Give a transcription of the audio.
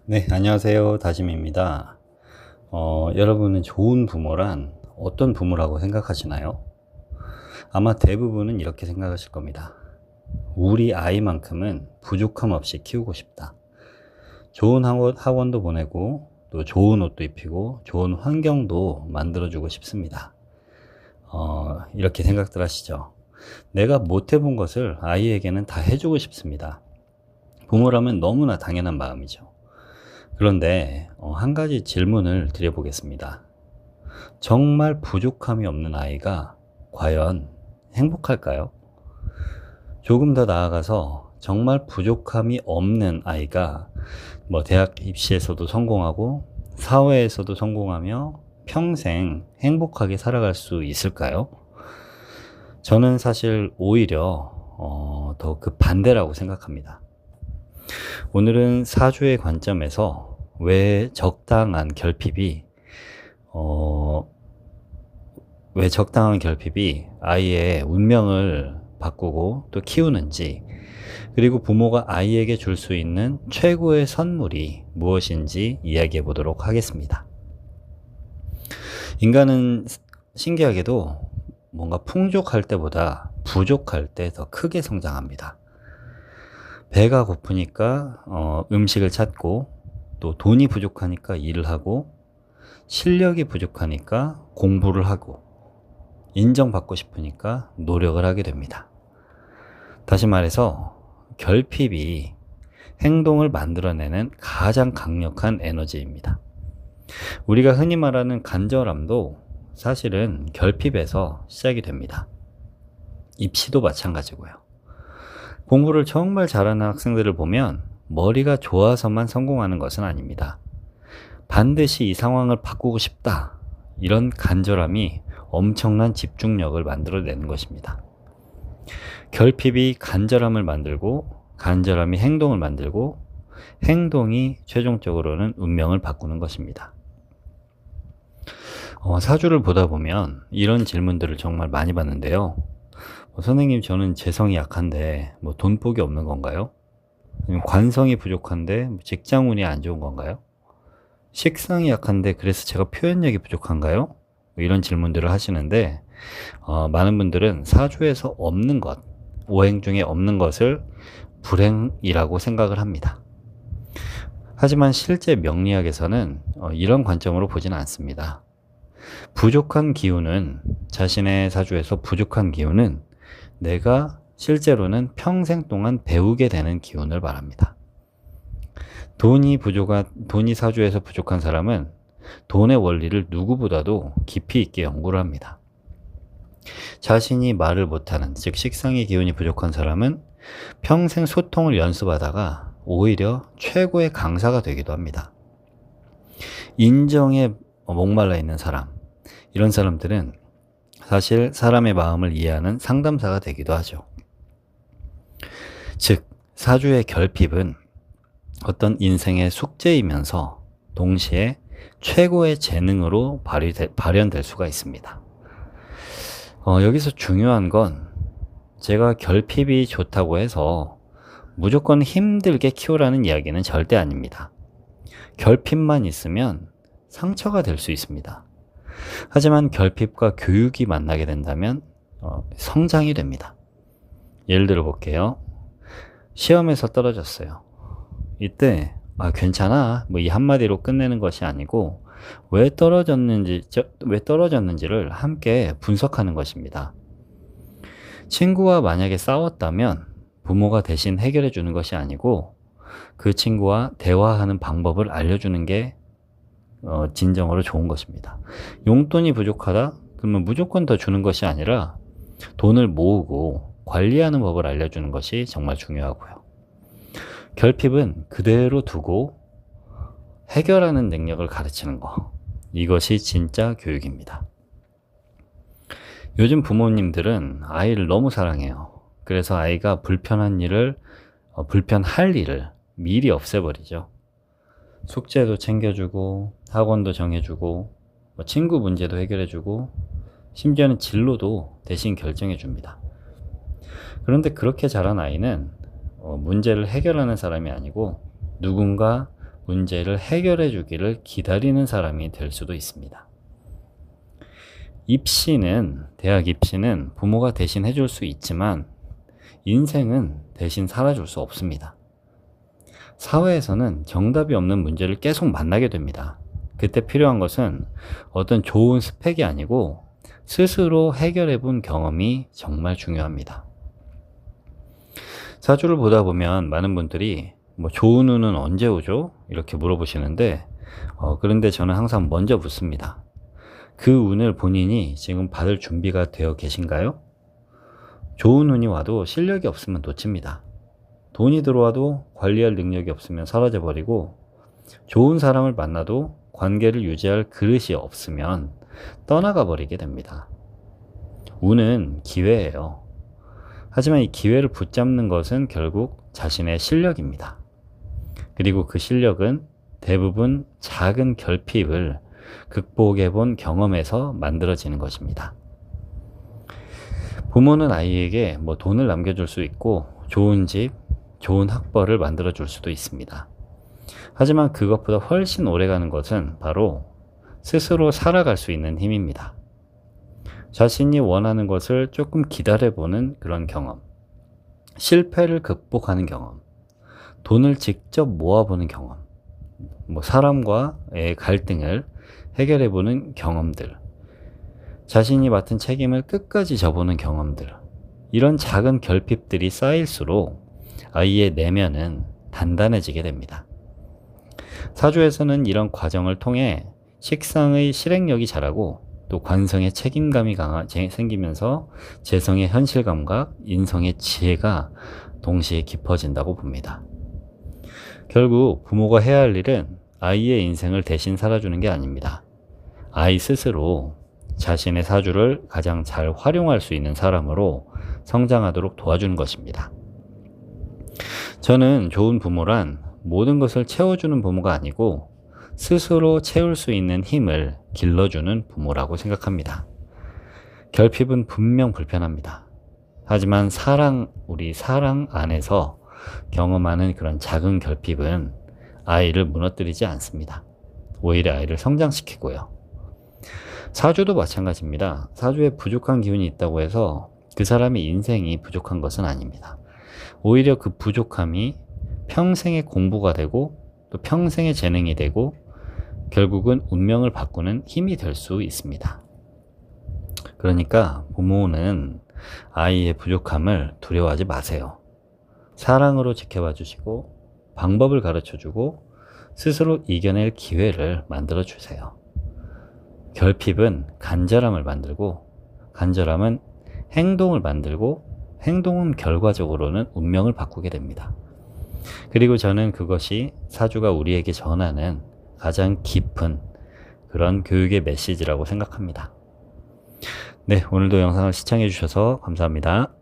네, 안녕하세요. 다짐입니다. 여러분은 좋은 부모란 어떤 부모라고 생각하시나요? 아마 대부분은 이렇게 생각하실 겁니다. 우리 아이만큼은 부족함 없이 키우고 싶다. 좋은 학원도 보내고, 또 좋은 옷도 입히고, 좋은 환경도 만들어주고 싶습니다. 이렇게 생각들 하시죠. 내가 못 해본 것을 아이에게는 다 해주고 싶습니다. 부모라면 너무나 당연한 마음이죠. 그런데 한 가지 질문을 드려보겠습니다. 정말 부족함이 없는 아이가 과연 행복할까요? 조금 더 나아가서 정말 부족함이 없는 아이가 대학 입시에서도 성공하고 사회에서도 성공하며 평생 행복하게 살아갈 수 있을까요? 저는 사실 오히려 더 그 반대라고 생각합니다. 오늘은 사주의 관점에서 왜 적당한 결핍이 아이의 운명을 바꾸고 또 키우는지, 그리고 부모가 아이에게 줄 수 있는 최고의 선물이 무엇인지 이야기해 보도록 하겠습니다. 인간은 신기하게도 뭔가 풍족할 때보다 부족할 때 더 크게 성장합니다. 배가 고프니까 음식을 찾고, 또 돈이 부족하니까 일을 하고, 실력이 부족하니까 공부를 하고, 인정받고 싶으니까 노력을 하게 됩니다. 다시 말해서 결핍이 행동을 만들어내는 가장 강력한 에너지입니다. 우리가 흔히 말하는 간절함도 사실은 결핍에서 시작이 됩니다. 입시도 마찬가지고요. 공부를 정말 잘하는 학생들을 보면 머리가 좋아서만 성공하는 것은 아닙니다. 반드시 이 상황을 바꾸고 싶다, 이런 간절함이 엄청난 집중력을 만들어내는 것입니다. 결핍이 간절함을 만들고, 간절함이 행동을 만들고, 행동이 최종적으로는 운명을 바꾸는 것입니다. 사주를 보다 보면 이런 질문들을 정말 많이 받는데요. 선생님, 저는 재성이 약한데 돈복이 없는 건가요? 관성이 부족한데 직장운이 안 좋은 건가요? 식상이 약한데 그래서 제가 표현력이 부족한가요? 이런 질문들을 하시는데, 많은 분들은 사주에서 없는 것, 오행 중에 없는 것을 불행이라고 생각을 합니다. 하지만 실제 명리학에서는 이런 관점으로 보지는 않습니다. 부족한 기운은, 자신의 사주에서 부족한 기운은 내가 실제로는 평생 동안 배우게 되는 기운을 말합니다. 돈이 사주에서 부족한 사람은 돈의 원리를 누구보다도 깊이 있게 연구를 합니다. 자신이 말을 못하는, 즉 식상의 기운이 부족한 사람은 평생 소통을 연습하다가 오히려 최고의 강사가 되기도 합니다. 인정에 목말라 있는 사람, 이런 사람들은 사실 사람의 마음을 이해하는 상담사가 되기도 하죠. 즉, 사주의 결핍은 어떤 인생의 숙제이면서 동시에 최고의 재능으로 발현될 수가 있습니다. 여기서 중요한 건, 제가 결핍이 좋다고 해서 무조건 힘들게 키우라는 이야기는 절대 아닙니다. 결핍만 있으면 상처가 될 수 있습니다. 하지만 결핍과 교육이 만나게 된다면 성장이 됩니다. 예를 들어 볼게요. 시험에서 떨어졌어요. 이때 괜찮아, 이 한마디로 끝내는 것이 아니고 왜 떨어졌는지를 함께 분석하는 것입니다. 친구와 만약에 싸웠다면 부모가 대신 해결해 주는 것이 아니고 그 친구와 대화하는 방법을 알려주는 게 진정으로 좋은 것입니다. 용돈이 부족하다? 그러면 무조건 더 주는 것이 아니라 돈을 모으고 관리하는 법을 알려주는 것이 정말 중요하고요. 결핍은 그대로 두고 해결하는 능력을 가르치는 것, 이것이 진짜 교육입니다. 요즘 부모님들은 아이를 너무 사랑해요. 그래서 아이가 불편할 일을 미리 없애버리죠. 숙제도 챙겨주고, 학원도 정해주고, 친구 문제도 해결해주고, 심지어는 진로도 대신 결정해줍니다. 그런데 그렇게 자란 아이는 문제를 해결하는 사람이 아니고 누군가 문제를 해결해 주기를 기다리는 사람이 될 수도 있습니다. 대학 입시는 부모가 대신 해줄 수 있지만 인생은 대신 살아줄 수 없습니다. 사회에서는 정답이 없는 문제를 계속 만나게 됩니다. 그때 필요한 것은 어떤 좋은 스펙이 아니고 스스로 해결해 본 경험이 정말 중요합니다. 사주를 보다 보면 많은 분들이 좋은 운은 언제 오죠? 이렇게 물어보시는데 그런데 저는 항상 먼저 묻습니다. 그 운을 본인이 지금 받을 준비가 되어 계신가요? 좋은 운이 와도 실력이 없으면 놓칩니다. 돈이 들어와도 관리할 능력이 없으면 사라져버리고, 좋은 사람을 만나도 관계를 유지할 그릇이 없으면 떠나가 버리게 됩니다. 운은 기회예요. 하지만 이 기회를 붙잡는 것은 결국 자신의 실력입니다. 그리고 그 실력은 대부분 작은 결핍을 극복해 본 경험에서 만들어지는 것입니다. 부모는 아이에게 돈을 남겨줄 수 있고 좋은 집, 좋은 학벌을 만들어 줄 수도 있습니다. 하지만 그것보다 훨씬 오래가는 것은 바로 스스로 살아갈 수 있는 힘입니다. 자신이 원하는 것을 조금 기다려보는 그런 경험, 실패를 극복하는 경험, 돈을 직접 모아보는 경험, 사람과의 갈등을 해결해보는 경험들, 자신이 맡은 책임을 끝까지 져보는 경험들, 이런 작은 결핍들이 쌓일수록 아이의 내면은 단단해지게 됩니다. 사주에서는 이런 과정을 통해 식상의 실행력이 자라고 또 관성의 책임감이 생기면서 재성의 현실감과 인성의 지혜가 동시에 깊어진다고 봅니다. 결국 부모가 해야 할 일은 아이의 인생을 대신 살아주는 게 아닙니다. 아이 스스로 자신의 사주를 가장 잘 활용할 수 있는 사람으로 성장하도록 도와주는 것입니다. 저는 좋은 부모란 모든 것을 채워주는 부모가 아니고 스스로 채울 수 있는 힘을 길러주는 부모라고 생각합니다. 결핍은 분명 불편합니다. 하지만 우리 사랑 안에서 경험하는 그런 작은 결핍은 아이를 무너뜨리지 않습니다. 오히려 아이를 성장시키고요. 사주도 마찬가지입니다. 사주에 부족한 기운이 있다고 해서 그 사람의 인생이 부족한 것은 아닙니다. 오히려 그 부족함이 평생의 공부가 되고 또 평생의 재능이 되고 결국은 운명을 바꾸는 힘이 될 수 있습니다. 그러니까 부모는 아이의 부족함을 두려워하지 마세요. 사랑으로 지켜봐 주시고 방법을 가르쳐 주고 스스로 이겨낼 기회를 만들어 주세요. 결핍은 간절함을 만들고 간절함은 행동을 만들고 행동은 결과적으로는 운명을 바꾸게 됩니다. 그리고 저는 그것이 사주가 우리에게 전하는 가장 깊은 그런 교육의 메시지라고 생각합니다. 네, 오늘도 영상을 시청해 주셔서 감사합니다.